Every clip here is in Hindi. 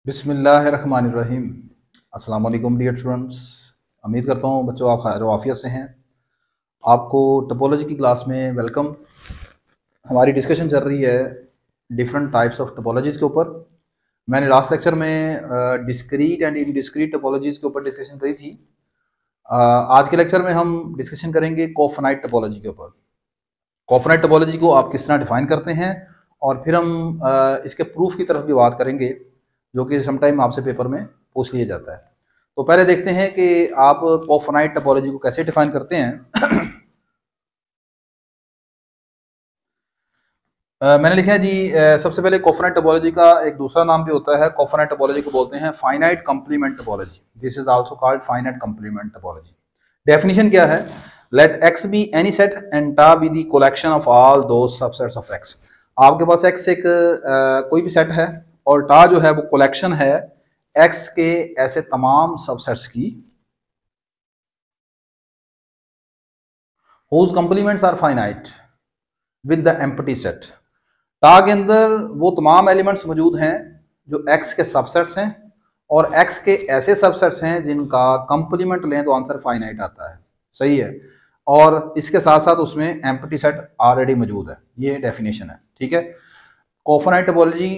बिस्मिल्लाहिर्रहमानिर्रहीम। अस्सलाम वालेकुम डियर स्टूडेंट्स। उम्मीद करता हूँ बच्चों आप खैर आफियत से हैं। आपको टोपोलॉजी की क्लास में वेलकम। हमारी डिस्कशन चल रही है डिफरेंट टाइप्स ऑफ टोपोलॉजीज़ के ऊपर। मैंने लास्ट लेक्चर में डिस्क्रीट एंड इनडिस्क्रीट टोपोलॉजीज़ के ऊपर डिस्कशन करी थी। आज के लेक्चर में हम डिस्कशन करेंगे कोफनाइट टोपोलॉजी के ऊपर। कोफनाइट टोपोलॉजी को आप किस तरह डिफाइन करते हैं और फिर हम इसके प्रूफ की तरफ भी बात करेंगे, जो कि समटाइम आपसे पेपर में पूछ लिया जाता है। तो पहले देखते हैं कि आप कोफनाइट टोपोलॉजी को कैसे डिफाइन करते हैं। मैंने लिखा है जी, सबसे पहले कोफनाइट टोपोलॉजी का एक दूसरा नाम भी होता है। कोफनाइट टोपोलॉजी को बोलते हैं finite complement topology. This is also called finite complement topology. Definition क्या है? Let X be any set and tau be the collection of all the subsets of X. आपके पास एक्स एक कोई भी सेट है और टा जो है वो कलेक्शन है एक्स के ऐसे तमाम सबसेट्स की whose complements are finite with the empty set। टा के अंदर वो तमाम एलिमेंट्स मौजूद हैं जो एक्स के सबसेट्स हैं और एक्स के ऐसे सबसेट्स हैं जिनका कंप्लीमेंट लें तो आंसर फाइनाइट आता है। सही है। और इसके साथ साथ उसमें एम्प्टी सेट ऑलरेडी मौजूद है। ये डेफिनेशन है, ठीक है। कोफनाइट टोपोलॉजी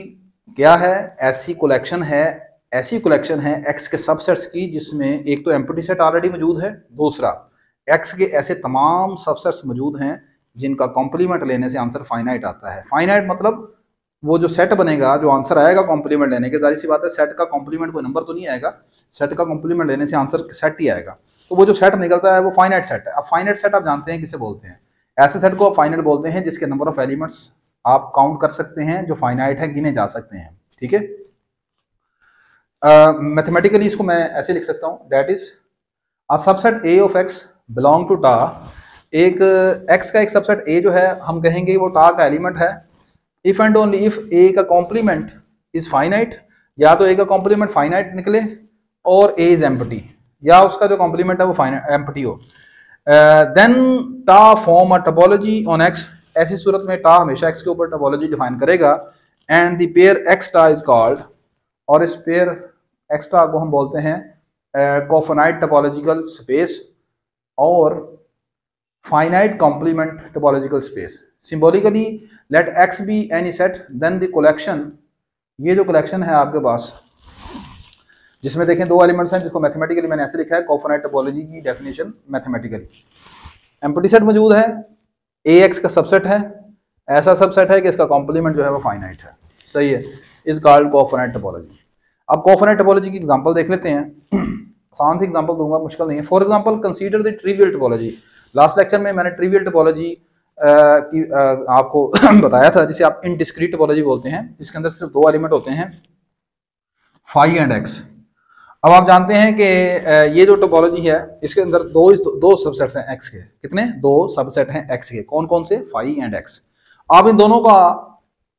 क्या है? ऐसी कलेक्शन है एक्स के सबसेट्स की जिसमें एक तो एम्प्टी सेट ऑलरेडी मौजूद है, दूसरा एक्स के ऐसे तमाम सबसेट्स मौजूद हैं जिनका कॉम्प्लीमेंट लेने से आंसर फाइनाइट आता है। फाइनाइट मतलब वो जो सेट बनेगा, जो आंसर आएगा कॉम्प्लीमेंट लेने के, जाहिर सी बात है सेट का कॉम्प्लीमेंट कोई नंबर तो नहीं आएगा, सेट का कॉम्प्लीमेंट लेने से आंसर सेट ही आएगा। तो वो जो सेट निकलता है वो फाइनाइट सेट है। अब फाइनाइट सेट आप जानते हैं किसे बोलते हैं? ऐसे सेट को आप फाइनाइट बोलते हैं जिसके नंबर ऑफ एलिमेंट्स आप काउंट कर सकते हैं, जो फाइनाइट है, गिने जा सकते हैं, ठीक है। मैथमेटिकली इसको मैं ऐसे लिख सकता हूँ, that is a subset A of X belong to tau. एक एक्स का एक सबसेट ए जो है हम कहेंगे वो टा का एलिमेंट है इफ एंड ओनली इफ ए का कॉम्प्लीमेंट इज फाइनाइट, या तो ए का कॉम्प्लीमेंट फाइनाइट निकले और ए इज एम्प्टी, या उसका जो कॉम्प्लीमेंट है वो फाइनाइट एम्प्टी हो। Then tau form a topology on X. ऐसी सूरत में टा हमेशा एक्स के ऊपर टोपोलॉजी डिफाइन करेगा and the pair X tau is called, और इस पेयर एक्स टा को हम बोलते हैं कोफनाइट टोपोलॉजिकल स्पेस और finite complement topological space. Symbolically let X be any set then the collection. ये जो कलेक्शन है आपके पास जिसमें देखें दो एलिमेंट्स हैं, जिसको मैथमेटिकली मैंने ऐसे लिखा है, कोफनाइट टोपोलॉजी की डेफिनेशन मैथमेटिकली एम्प्टी सेट मौजूद है, ए एक्स का सबसेट है, ऐसा सबसेट है कि इसका कॉम्प्लीमेंट जो है वो फाइनाइट है। सही है, इज कॉल्ड कोफनाइट टोपोलॉजी। अब कोफनाइट टोपोलॉजी की एग्जांपल देख लेते हैं। आसान सी एग्जांपल दूंगा, मुश्किल नहीं है। For example consider the trivial topology. Last lecture में मैंने ट्रिवियल टोपोलॉजी की आपको बताया था, जिसे आप इनडिस्क्रीट टोपोलॉजी बोलते हैं, जिसके अंदर सिर्फ दो एलिमेंट होते हैं, फाई एंड एक्स। अब आप जानते हैं कि ये जो टोपोलॉजी है इसके अंदर दो सबसेट्स हैं एक्स के। कितने? दो सबसेट हैं एक्स के। कौन कौन से? Phi and X. आप इन दोनों का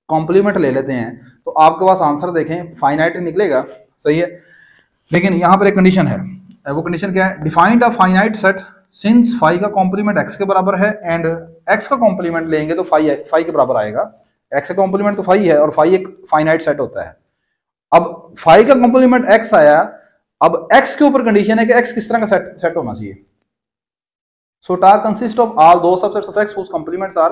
कॉम्प्लीमेंट ले लेते हैं तो आपके पास आंसर देखें फाइनाइट निकलेगा। सही है, लेकिन यहाँ पर एक कंडीशन है। वो कंडीशन क्या है? Defined a finite set since phi का कॉम्प्लीमेंट एक्स के बराबर है एंड एक्स का कॉम्प्लीमेंट लेंगे तो फाई के बराबर आएगा। एक्स का कॉम्प्लीमेंट तो फाई है और फाई एक फाइनाइट सेट होता है। अब फाई का कॉम्प्लीमेंट एक्स आया, अब एक्स के ऊपर कंडीशन है कि एक्स किस तरह का सेट होना चाहिए। सो टा consist of all the subsets of x whose complements are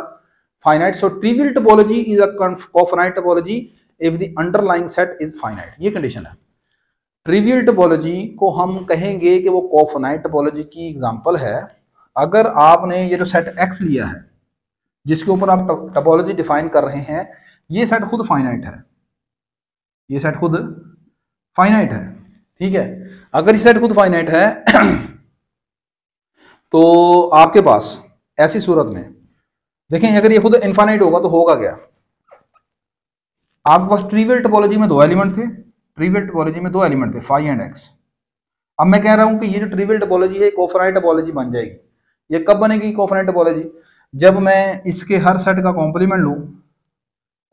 finite। So trivial topology is a cofinite topology if the underlying set is finite। ये कंडीशन है। ट्रिवियल टोपोलॉजी को हम कहेंगे कि वो कोफनाइट टोपोलॉजी की एग्जांपल है अगर आपने ये जो सेट एक्स लिया है जिसके ऊपर आप टोपोलॉजी डिफाइन कर रहे हैं, ये सेट खुद फाइनाइट है, ये सेट खुद फाइनाइट है, ठीक है। अगर ये सेट खुद फाइनाइट है तो आपके पास ऐसी सूरत में देखें, अगर ये खुद इनफाइनाइट होगा तो होगा क्या? आपके पास ट्रिवियल टोपोलॉजी में दो एलिमेंट थे, ट्रिवियल टोपोलॉजी में दो एलिमेंट थे, फाई एंड एक्स। अब मैं कह रहा हूं कि ये जो ट्रिवियल टोपोलॉजी है कोफनाइट टोपोलॉजी बन जाएगी। ये कब बनेगी कोफनाइट टोपोलॉजी? जब मैं इसके हर सेट का कॉम्प्लीमेंट लूं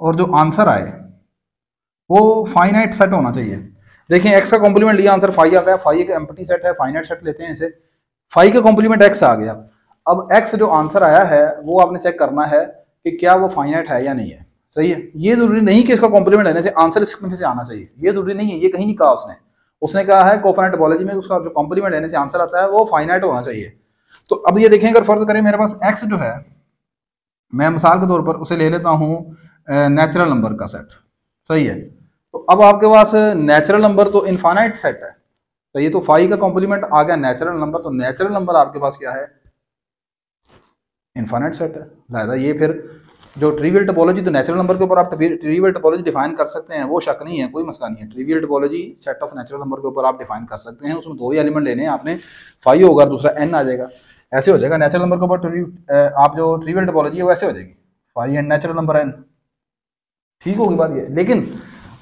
और जो आंसर आए वो फाइनाइट सेट होना चाहिए। देखें एक्स का कॉम्प्लीमेंट लिया, आंसर फाई आ गया, फाई एक एम्प्टी सेट है, फाइनाइट सेट लेते हैं इसे, फाई का कॉम्प्लीमेंट एक्स आ गया। अब एक्स जो आंसर आया है वो आपने चेक करना है कि क्या वो फाइनाइट है या नहीं है। सही है। ये जरूरी नहीं कि इसका कॉम्प्लीमेंट लेने से आंसर इसमें से आना चाहिए, ये जरूरी नहीं है, ये कहीं नहीं कहा उसने। उसने कहा है कोफाइनाइट टोपोलॉजी में उसका जो कॉम्प्लीमेंट लेने से आंसर आता है वो फाइनाइट होना चाहिए। तो अब ये देखें, अगर फर्ज करें मेरे पास एक्स जो है, मैं मिसाल के तौर पर उसे ले लेता हूँ नेचुरल नंबर का सेट, सही है। तो अब आपके पास नेचुरल नंबर तो इनफाइनाइट सेट है, सही है। तो फाइव का कॉम्प्लीमेंट आ गया नेचुरल नंबर, तो नेचुरल नंबर आपके पास क्या है, इनफाइनाइट सेट है। लिहाजा ये फिर जो ट्रिवियल टोपोलॉजी, तो नेचुरल नंबर के ऊपर आप ट्रिवियल टोपोलॉजी डिफाइन कर सकते हैं, वो शक नहीं है, कोई मसला नहीं है। Trivial topology set of natural number के ऊपर आप डिफाइन कर सकते हैं। उसमें दो ही एलिमेंट लेने हैं आपने, फाइव होगा दूसरा एन आ जाएगा, ऐसे हो जाएगा। नेचुरल नंबर के ऊपर आप जो ट्रिवियल टोपोलॉजी है वो ऐसे हो जाएगी, five and natural number N, ठीक होगी बात ये। लेकिन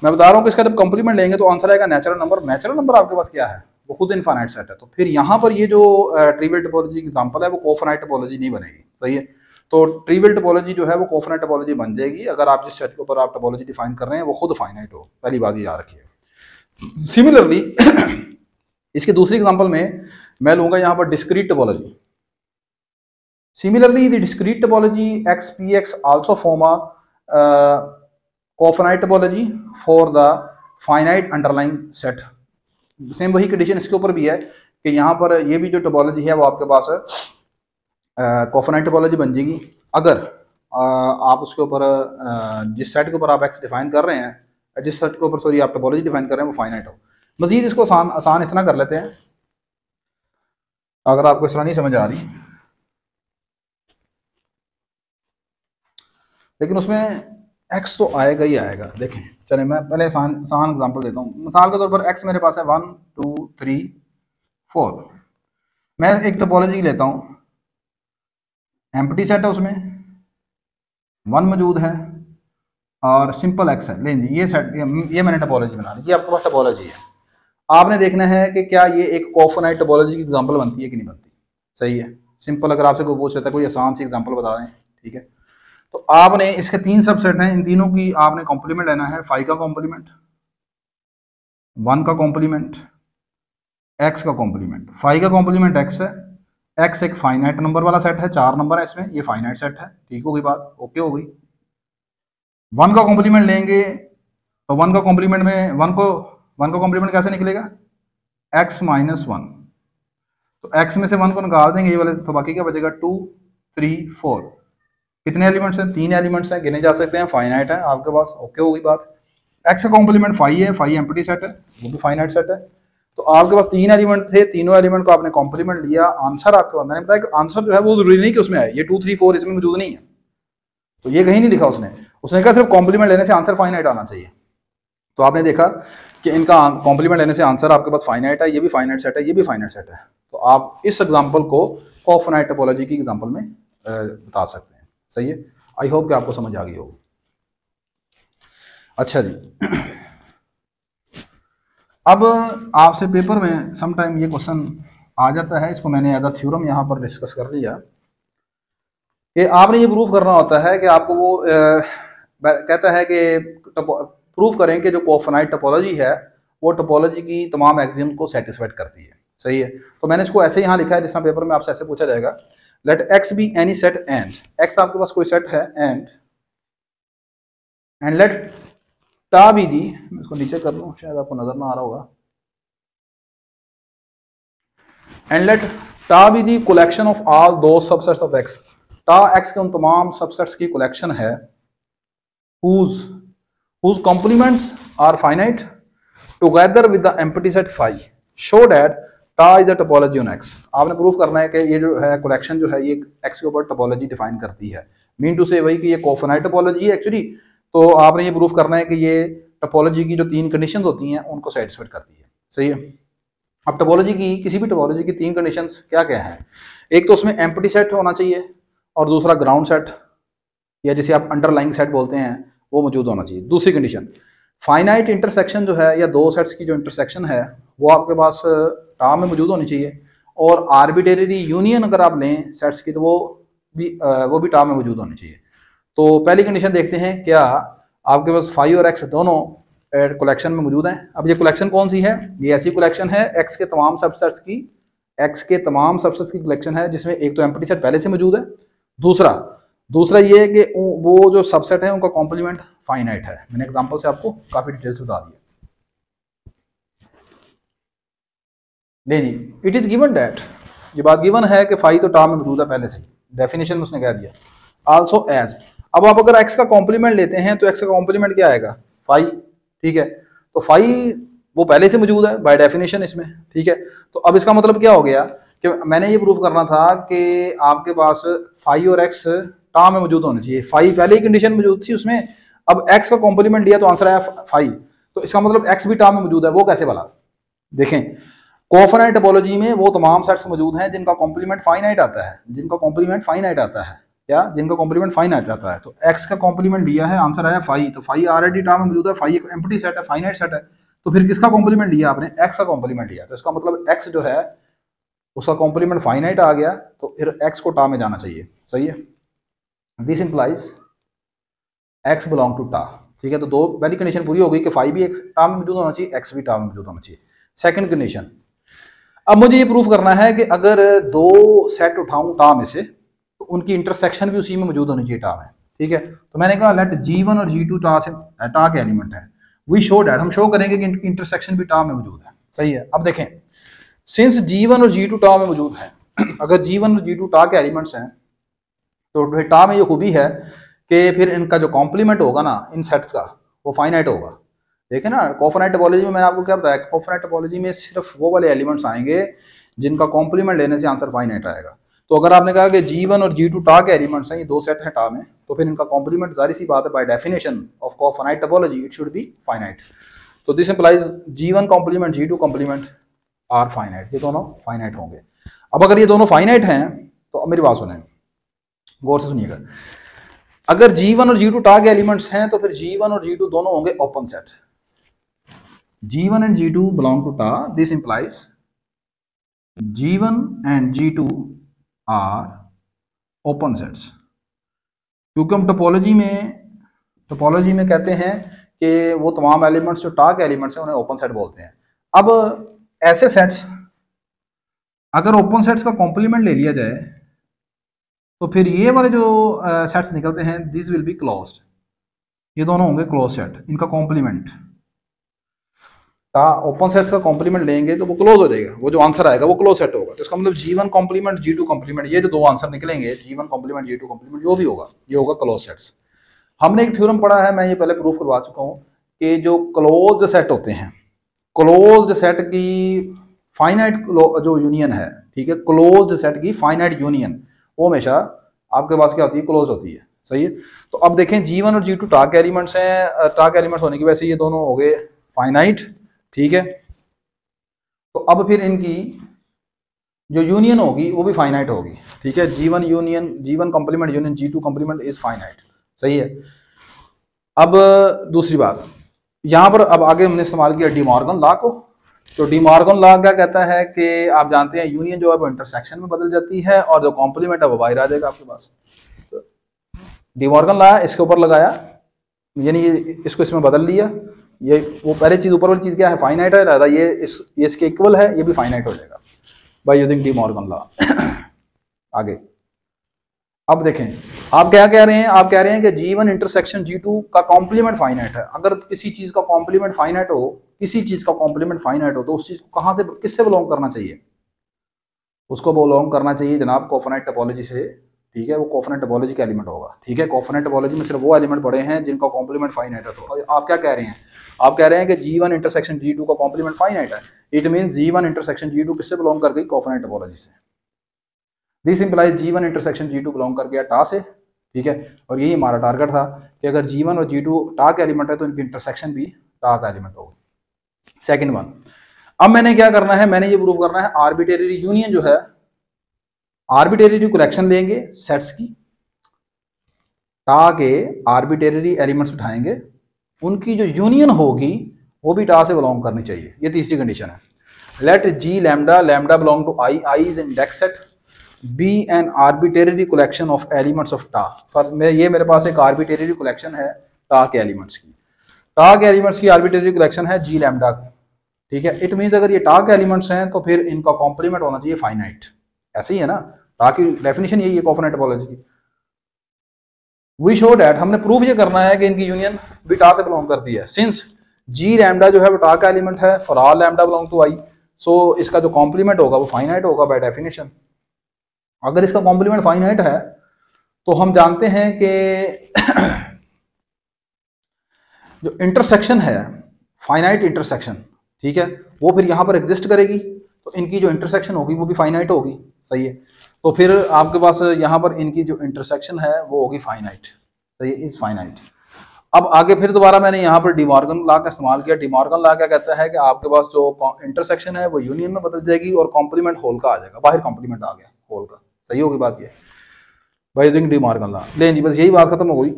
मैं बता रहा हूँ कि इसका जब कॉम्प्लीमेंट लेंगे तो आंसर आएगा नेचुरल नंबर। नेचुरल नंबर आपके पास क्या है, वो खुद इनफाइनाइट सेट है। तो फिर यहाँ पर ये जो ट्रिवियल टोपोलॉजी की एग्जांपल है वो कोफाइनाइट टोपोलॉजी नहीं बनेगी, सही है। तो ट्रिवियल टोपोलॉजी जो है वो कोफाइनाइट टोपोलॉजी बन जाएगी अगर आप जिस सेट के ऊपर आप टोपोलॉजी डिफाइन कर रहे हैं वो खुद फाइनाइट हो, पहली बात ये याद रखिए। सिमिलरली इसकी दूसरी एग्जांपल में मैं लूंगा यहाँ पर discrete topology. Similarly, the discrete topology XPX also form a cofinite topology for the finite underlying set। Same वही कंडीशन इसके ऊपर भी है कि यहाँ पर ये भी जो टोपोलॉजी है वो आपके पास कोफाइनाइट टोपोलॉजी बन जाएगी अगर आप उसके ऊपर जिस सेट के ऊपर आप एक्स डिफाइन कर रहे हैं, जिस सेट के ऊपर सॉरी आप टोपोलॉजी डिफाइन कर रहे हैं वो फाइनाइट हो। मजीद इसको आसान इस तरह कर लेते हैं, अगर आपको इस तरह नहीं समझ आ रही, लेकिन उसमें x तो आएगा ही आएगा। देखें चले मैं पहले आसान एग्जांपल देता हूँ। मिसाल के तौर पर x मेरे पास है 1 2 3 4। मैं एक टोपोलॉजी लेता हूँ, एम्प्टी सेट है, उसमें 1 मौजूद है और सिंपल x है। लें जी ये सेट, ये मैंने टोपोलॉजी बना दी, ये आपके पास टोपोलॉजी है। आपने देखना है कि क्या ये एक कोफाइनाइट टोपोलॉजी की एग्जांपल बनती है कि नहीं बनती, सही है। सिंपल अगर आपसे कोई पूछ लेता है कोई आसान सी एग्जांपल बता दें, ठीक है। तो आपने इसके 3 सबसेट हैं, इन तीनों की आपने कॉम्प्लीमेंट लेना है। 5 का कॉम्प्लीमेंट, 1 का कॉम्प्लीमेंट, x का कॉम्प्लीमेंट। 5 का कॉम्प्लीमेंट x है, x एक फाइनाइट नंबर वाला सेट है, 4 नंबर है इसमें, ये फाइनाइट सेट है, ठीक होगी बात, ओके हो गई। 1 का कॉम्प्लीमेंट लेंगे तो 1 का कॉम्प्लीमेंट में 1 का कॉम्प्लीमेंट कैसे निकलेगा, x माइनस 1। तो x में से 1 को निकाल देंगे ये वाले, तो बाकी क्या बचेगा 2 3 4। कितने एलिमेंट्स हैं, 3 एलिमेंट्स हैं, गिने जा सकते हैं, फाइनाइट है आपके पास, ओके हो गई बात। x का कॉम्प्लीमेंट 5 है, 5 एम्प्टी सेट है, वो भी फाइनाइट सेट है। तो आपके पास 3 एलिमेंट थे, तीनों एलिमेंट को आपने कॉम्प्लीमेंट लिया, आंसर आपके मैंने बताया कि आंसर जो है वो जरूरी नहीं कि उसमें आए, ये 2 3 4 इसमें मौजूद नहीं है, तो ये कहीं नहीं लिखा उसने कहा सिर्फ कॉम्प्लीमेंट लेने से आंसर फाइनाइट आना चाहिए। तो आपने देखा कि इनका कॉम्प्लीमेंट लेने से आंसर आपके पास फाइनाइट है, ये भी फाइनाइट सेट है, ये भी फाइनाइट सेट है। तो आप इस एग्जाम्पल को कोफाइनाइट टोपोलॉजी की एग्जाम्पल में बता सकते हैं, सही है। आई होप कि आपको समझ आ गई होगी। अच्छा जी, अब आपसे पेपर में समटाइम ये क्वेश्चन आ जाता है, इसको मैंने एज अ थ्योरम यहाँ पर डिस्कस कर लिया कि आपने ये प्रूफ करना होता है कि आपको वो कहता है कि प्रूफ करें कि जो कोफाइनाइट टोपोलॉजी है वो टोपोलॉजी की तमाम एक्सियम को सेटिस्फाइड करती है, सही है। तो मैंने इसको ऐसे यहाँ लिखा है, जिस पेपर में आपसे ऐसे पूछा जाएगा, let x be any set and x आपके पास कोई सेट है and let tau be the, मैं इसको नीचे कर लूं शायद आपको नजर ना आ रहा होगा, and let tau be the collection of all the subsets of x। टा x के उन तमाम सबसेट्स की कलेक्शन है whose complements are finite together with the empty set phi show that टा is a topology on x। आपने प्रूफ करना है कि ये जो है कलेक्शन जो है ये x के ऊपर टोपोलॉजी डिफाइन करती है, मीन टू से वही कि ये कोफाइनाइट टोपोलॉजी है एक्चुअली। तो आपने ये प्रूफ करना है कि ये टोपोलॉजी की जो 3 कंडीशंस होती हैं उनको सेटिस्फाइड करती है, सही है। अब टोपोलॉजी की, किसी भी टोपोलॉजी की 3 कंडीशंस क्या क्या हैं, एक तो उसमें एम्प्टी सेट होना चाहिए और दूसरा ग्राउंड सेट या जिसे आप अंडरलाइंग सेट बोलते हैं वो मौजूद होना चाहिए। दूसरी कंडीशन फाइनाइट इंटरसेक्शन जो है या दो सेट्स की जो इंटरसेक्शन है वो आपके पास टा में मौजूद होनी चाहिए, और आर्बिट्रेरी यूनियन अगर आप लें सेट्स की तो वो भी टा में मौजूद होनी चाहिए। तो पहली कंडीशन देखते हैं, क्या आपके पास फाई और एक्स दोनों कलेक्शन में मौजूद हैं। अब ये कलेक्शन कौन सी है, ये ऐसी कलेक्शन है एक्स के तमाम सबसेट्स की कलेक्शन है जिसमें एक तो एम्प्टी सेट पहले से मौजूद है, दूसरा दूसरा ये है कि वो जो सबसेट है उनका कॉम्प्लीमेंट फाइनाइट है। मैंने एग्जांपल से आपको काफी डिटेल से बता दिया। नहीं जी, इट इज गिवन डैट, ये बात गिवन है कि फाई तो टा में मौजूद है पहले से ही, डेफिनेशन में उसने कह दिया आल्सो एज। अब आप अगर एक्स का कॉम्प्लीमेंट लेते हैं तो एक्स का कॉम्प्लीमेंट क्या आएगा, फाई, ठीक है। तो फाई वो पहले से मौजूद है बाय डेफिनेशन इसमें, ठीक है। तो अब इसका मतलब क्या हो गया कि मैंने ये प्रूव करना था कि आपके पास फाई और एक्स टा में मौजूद होने चाहिए। फाई पहले ही कंडीशन मौजूद थी उसमें, अब एक्स का कॉम्प्लीमेंट दिया तो आंसर आया फाई, तो इसका मतलब एक्स भी टा में मौजूद है। वो कैसे वाला, देखें कोफाइनाइट टोपोलॉजी में वो तमाम सेट्स मौजूद हैं जिनका कॉम्प्लीमेंट फाइनाइट आता है, जिनका कॉम्प्लीमेंट फाइनाइट आता है, क्या, जिनका कॉम्प्लीमेंट फाइनाइट आता है। तो एक्स का कॉम्प्लीमेंट लिया है, आंसर आया फाई, तो फाई ऑलरेडी टा में मौजूद है, फाई एक एम्प्टी सेट है, फाइनाइट सेट है। तो फिर किसका कॉम्प्लीमेंट लिया आपने, एक्स का कॉम्प्लीमेंट लिया, तो इसका मतलब एक्स जो है उसका कॉम्प्लीमेंट फाइनाइट आ गया, तो फिर एक्स को टा में जाना चाहिए, सही है। This implies X belong to tau, ठीक है। तो दो पहली कंडीशन पूरी हो गई कि फाई भी एक्स टा में मौजूद होना चाहिए, एक्स भी टा में मौजूद होना चाहिए। सेकंड कंडीशन, अब मुझे ये प्रूफ करना है कि अगर दो सेट उठाऊं टा में से तो उनकी इंटरसेक्शन भी उसी में मौजूद होनी चाहिए टा में, ठीक है। तो मैंने कहा लेट G1 और G2 टा से टा के एलिमेंट है, वी शो डैट, हम शो करेंगे कि इनकी इंटरसेक्शन भी टा में मौजूद है, सही है। अब देखें सिंस G1 और G2 टा में मौजूद है, अगर G1 और G2 टा के एलिमेंट्स हैं तो फिर टा में ये खूबी है कि फिर इनका जो कॉम्प्लीमेंट होगा ना इन सेट्स का वो फाइनाइट होगा। देखें ना कोफाइनाइट टोपोलॉजी में मैंने आपको क्या बताया, कोफाइनाइट टोपोलॉजी में सिर्फ वो वाले एलिमेंट्स आएंगे जिनका कॉम्प्लीमेंट लेने से आंसर फाइनाइट आएगा। तो अगर आपने कहा कि G1 और G2 टा के एलिमेंट्स हैं, ये दो सेट हैं टा में, तो फिर इनका कॉम्प्लीमेंट जारी सी बात है by definition of cofinite topology it should be finite. तो this implies G1 complement G2 complement are finite, ये दोनों फाइनाइट होंगे। अब अगर ये दोनों फाइनाइट हैं तो अब मेरी बात सुनें, गौर से सुनिएगा, अगर G1 और G2 टा के एलिमेंट्स हैं तो फिर G1 और G2 दोनों होंगे open set. G1 and G2 belong to TA. This implies G1 and G2 are open sets. क्योंकि हम टोपोलॉजी में कहते हैं कि वो तमाम एलिमेंट्स जो टा के एलिमेंट्स हैं उन्हें ओपन सेट बोलते हैं। अब ऐसे सेट्स अगर ओपन सेट्स का कॉम्प्लीमेंट ले लिया जाए तो फिर ये वाले जो सेट्स निकलते हैं दिस विल बी क्लोज्ड, ये दोनों होंगे क्लोज सेट, इनका कॉम्प्लीमेंट ओपन सेट्स का कॉम्प्लीमेंट लेंगे तो वो क्लोज हो जाएगा, वो जो आंसर आएगा वो क्लोज सेट होगा। तो इसका मतलब G1 कॉम्प्लीमेंट G2 कॉम्प्लीमेंट, ये जो दो आंसर निकलेंगे G1 कॉम्प्लीमेंट G2 कॉम्प्लीमेंट जो भी होगा ये होगा क्लोज सेट्स। हमने एक थ्योरम पढ़ा है, मैं ये पहले प्रूफ करवा चुका हूँ कि जो क्लोज्ड सेट होते हैं, क्लोज्ड सेट की फाइनाइट जो यूनियन है, ठीक है, क्लोज्ड सेट की फाइनाइट यूनियन वो हमेशा आपके पास क्या होती है, क्लोज होती है, सही है। तो अब देखें G1 और G2 टा के एलिमेंट्स हैं, टा के एलिमेंट्स होने की वजह से ये दोनों हो गए फाइनाइट, ठीक है। तो अब फिर इनकी जो यूनियन होगी वो भी फाइनाइट होगी, ठीक है। G1 complement union G2 complement is finite, सही है। अब दूसरी बात, यहाँ पर अब आगे हमने इस्तेमाल किया डी मॉर्गन लॉ को। तो डी मॉर्गन लॉ क्या कहता है कि आप जानते हैं यूनियन जो है वो इंटरसेक्शन में बदल जाती है और जो कॉम्प्लीमेंट है वो बाहर आ जाएगा आपके पास। डी मॉर्गन लॉ इसके ऊपर लगाया, यानी इसको इसमें बदल लिया, ये वो पहले चीज ऊपर वाली चीज क्या है, फाइनाइट है, रहता ये इसके इक्वल है, ये भी फाइनाइट हो जाएगा by using De Morgan law. आगे अब देखें आप क्या कह रहे हैं, आप कह रहे हैं कि G1 इंटरसेक्शन G2 का कॉम्प्लीमेंट फाइनाइट है। अगर किसी चीज का कॉम्प्लीमेंट फाइनाइट हो, किसी चीज का कॉम्प्लीमेंट फाइनाइट हो तो उस चीज को कहां से, किससे बिलोंग करना चाहिए, उसको बिलोंग करना चाहिए जनाब कोफाइनाइट टोपोलॉजी से, ठीक है। वो कोफाइनाइट टोपोलॉजी का एलिमेंट होगा, ठीक है। कोफाइनाइट टोपोलॉजी में सिर्फ वो एलिमेंट पड़े हैं जिनका कॉम्प्लीमेंट फाइनाइट है। तो आप क्या कह रहे हैं, आप कह रहे हैं कि G1 इंटरसेक्शन G2 का कॉम्प्लीमेंट फाइनाइट है, it means G1 intersection G2 किससे बिलोंग कर गई, कोफाइनाइट टोपोलॉजी से। This implies G1 intersection G2 belong कर गया टा से, ठीक है। और यही हमारा टारगेट था कि अगर G1 और G2 टा का एलिमेंट है तो इनकी इंटरसेक्शन भी टा का एलिमेंट होगा। सेकेंड वन, अब मैंने क्या करना है, मैंने ये प्रूव करना है आर्बिट्रेरी यूनियन जो है, आर्बिट्रेरी कलेक्शन लेंगे सेट्स की, टा के आर्बिट्रेरी एलिमेंट्स उठाएंगे, उनकी जो यूनियन होगी वो भी टा से बिलोंग करनी चाहिए। ये तीसरी कंडीशन है। Let G lambda, lambda belong to I is index set, be an arbitrary collection of elements of tau. For ये मेरे पास एक आर्बिट्रेरी कलेक्शन है टा के एलिमेंट्स की, टा के एलिमेंट्स की आर्बिट्रेरी कलेक्शन है G लैम्डा, ठीक है। इट मीन्स अगर ये टा के एलिमेंट्स हैं तो फिर इनका कॉम्प्लीमेंट होना चाहिए फाइनाइट, ऐसे ही है ना, टा की डेफिनेशन यही है कोफाइनाइट टोपोलॉजी की। वी शो डैट, हमने प्रूव ये करना है कि इनकी यूनियन भी टा से बिलोंग करती है। सिंस जी लैम्डा जो है वो टा का एलिमेंट है, for all lambda belong to I, so इसका जो कॉम्प्लीमेंट होगा वो फाइनाइट होगा बाय डेफिनेशन। अगर इसका कॉम्प्लीमेंट फाइनाइट है तो हम जानते हैं कि जो इंटरसेक्शन है, फाइनाइट इंटरसेक्शन, ठीक है, वो फिर यहाँ पर एग्जिस्ट करेगी, तो इनकी जो इंटरसेक्शन होगी वो भी फाइनाइट होगी, सही है। तो फिर आपके पास यहाँ पर इनकी जो इंटरसेक्शन है वो होगी फाइनाइट, सही है, इज फाइनाइट। अब आगे फिर दोबारा मैंने यहाँ पर डिमॉर्गन लॉ का इस्तेमाल किया। डिमॉर्गन लॉ क्या कहता है कि आपके पास जो इंटरसेक्शन है वो यूनियन में बदल जाएगी और कॉम्प्लीमेंट होल का आ जाएगा, बाहर कॉम्प्लीमेंट आ गया होल का, सही होगी बात ये बाय यूजिंग डिमॉर्गन लॉ। लें जी, बस यही बात खत्म हो गई।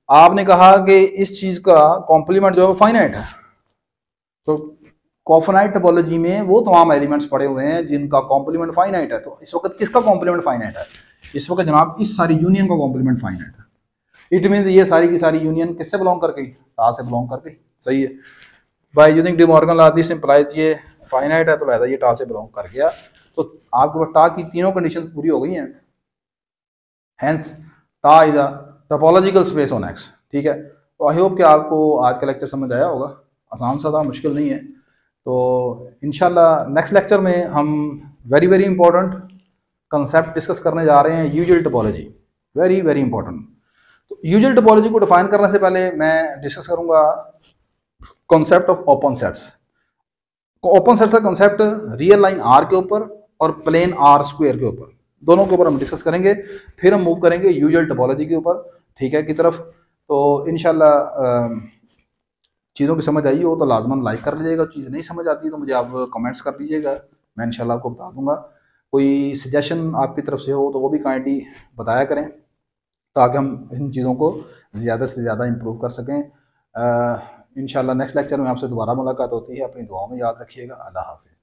आपने कहा कि इस चीज का कॉम्प्लीमेंट जो है फाइनाइट है, तो कोफिनाइट टोपोलॉजी में वो तमाम एलिमेंट्स पड़े हुए हैं जिनका कॉम्प्लीमेंट फाइनाइट है। तो इस वक्त किसका कॉम्प्लीमेंट फाइनाइट है? इस वक्त जनाब इस सारी यूनियन का कॉम्प्लीमेंट फाइनाइट है। इट मीन ये सारी की सारी यूनियन किससे बिलोंग कर गई? टा से बिलोंग कर गई, सही है। By using De Morgan law this implies ये फाइनाइट है तो लिहाजा ये टा से बिलोंग कर गया। तो आपके पास टा की तीनों कंडीशंस पूरी हो गई हैं, हेंस टा is a topological space on x, ठीक है। तो आई होप कि आपको आज का लेक्चर समझ आया होगा, आसान सा था, मुश्किल नहीं है। तो इंशाल्लाह नेक्स्ट लेक्चर में हम very very important concept discuss करने जा रहे हैं, usual topology, very very important. तो यूजुअल टोपोलॉजी को डिफाइन करने से पहले मैं डिस्कस करूंगा concept of open sets. Open sets का कॉन्सेप्ट रियल लाइन आर के ऊपर और प्लेन आर स्क्वायर के ऊपर, दोनों के ऊपर हम डिस्कस करेंगे। फिर हम मूव करेंगे यूजुअल टोपोलॉजी के ऊपर, ठीक है, की तरफ। तो इंशाल्लाह चीज़ों की समझ आई हो तो लाजमन लाइक कर लीजिएगा, चीज़ नहीं समझ आती तो मुझे आप कमेंट्स कर दीजिएगा, मैं इंशाल्लाह आपको बता दूंगा। कोई सजेशन आपकी तरफ से हो तो वो भी काइंडली बताया करें ताकि हम इन चीज़ों को ज़्यादा से ज़्यादा इम्प्रूव कर सकें। इंशाल्लाह नेक्स्ट लेक्चर में आपसे दोबारा मुलाकात होती है। अपनी दुआओं में याद रखिएगा। अल्लाह हाफ़िज़।